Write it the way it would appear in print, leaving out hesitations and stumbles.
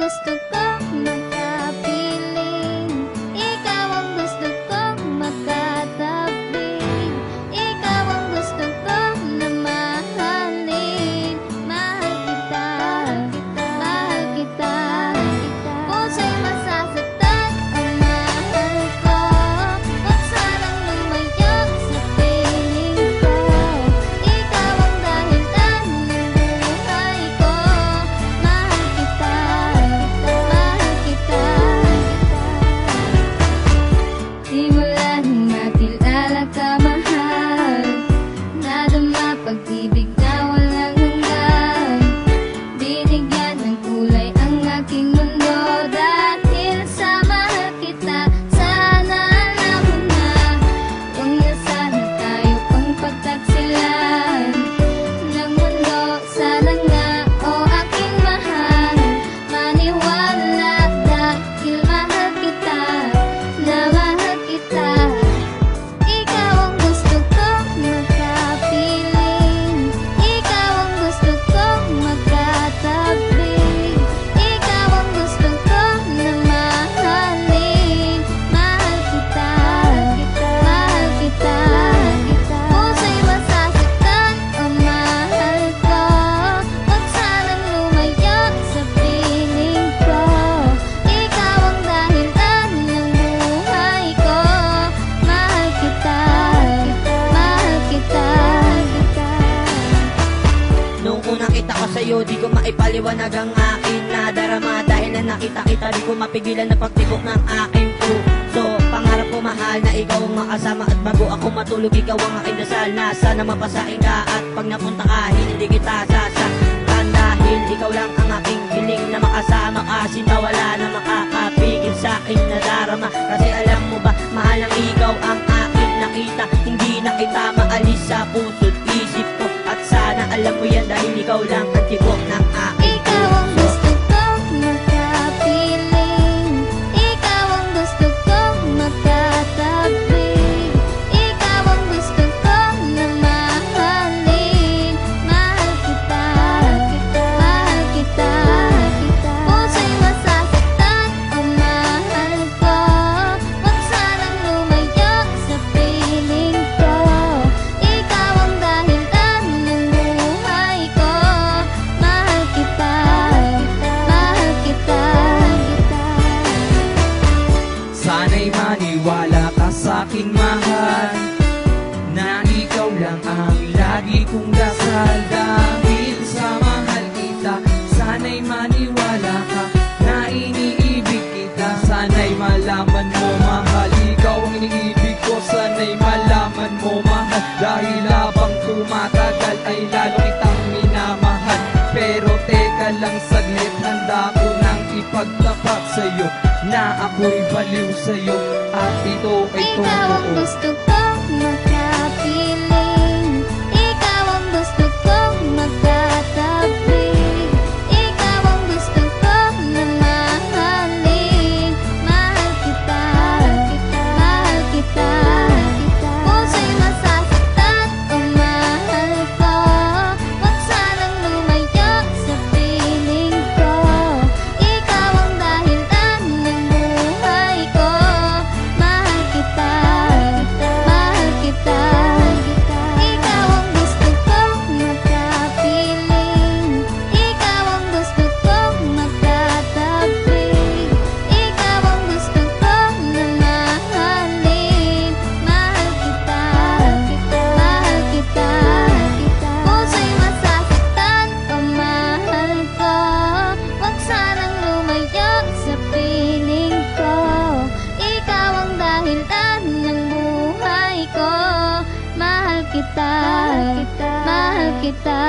gusto kong makapiling, ikaw ang gusto kong makatabi, ikaw ang gusto kong na mahalin. Mahal kita, mahal kita. Puso'y masasaktan, ang mahal ko. Huwag sanang lumayo sa piling ko. Ikaw ang dahilan ng buhay ko. Mahal kita, mahal kita. Simula nung nakilala ka, mahal, nadama pag-ibig na walang hanggan. Binigyan ng kulay ang aking mundo dahil sa mahal kita. Sana alam mo na, huwag na sana tayo pang pagtaksilan ng mundo. Sana nga, o aking mahal, maniwala dahil mahal kita, na mahal kita. Ikaw ang gusto kong makapiling, ikaw ang gusto kong makatabi, ikaw ang gusto kong na mahalin. Mahal kita, mahal kita. Puso'y masasaktan, o mahal ko. Huwag sanang lumayo sa piling ko. Ikaw ang dahilan ng buhay ko. Mahal kita, mahal kita. Nung unang kita ko sa'yo, di ko maipaliwanag ang aking nadarama. Dahil na nakita kita, di ko mapigilan na pagtibok ng aking puso. Pangarap ko mahal na ikaw ang makasama, at bago ako matulog, ikaw ang aking dasal. Na sana mapasain ka, at pag napunta ka, hindi kita sasaktan. Dahil ikaw lang ang aking hiling, na makasama ka, na wala na makakapigil sa aking nadarama. Kasi alam mo ba, mahal ang ikaw ang aking nakita. Hindi na kita maalis sa puso't isip ko. At sana alam mo yan, dahil ikaw lang ang tibok ng aking Ikaw ang puso. gusto kong makapiling, ikaw ang gusto kong makatabi, ikaw ang gusto kong na mahalin. Mahal kita, mahal kita. Puso'y masasaktan, o mahal ko. Huwag sanang lumayo sa piling ko. Ikaw ang dahilan ng buhay ko. Mahal kita, mahal kita. Sana'y maniwala ka sa'king mahal, na ikaw lang ang lagi kong dasal. Dahil sa mahal kita, sana'y maniwala ka na iniibig kita. Sana'y malaman mo, mahal, ikaw ang iniibig ko. Sana'y malaman mo, mahal, dahil habang tumatagal ay lalo kitang minamahal. Pero teka lang saglit, handa ko nang ipagtapat sa'yo na ako'y baliw sa'yo, at ito ay Ikaw ang totoo. gusto kong makapiling, ikaw ang gusto kong makatabi, ikaw ang gusto kong na mahalin. Mahal kita, mahal kita. Puso'y masasaktan, o mahal ko. Huwag sanang lumayo sa piling ko. Ikaw ang dahilan ng buhay ko. Mahal kita, mahal kita. Ikaw ang gusto kong makapiling, ikaw ang gusto kong makatabi, ikaw ang gusto kong na mahalin. Mahal kita, mahal kita. Puso'y masasaktan, o mahal ko. Huwag sanang lumayo sa piling ko. Ikaw ang dahilan ng buhay ko. Mahal kita, mahal kita.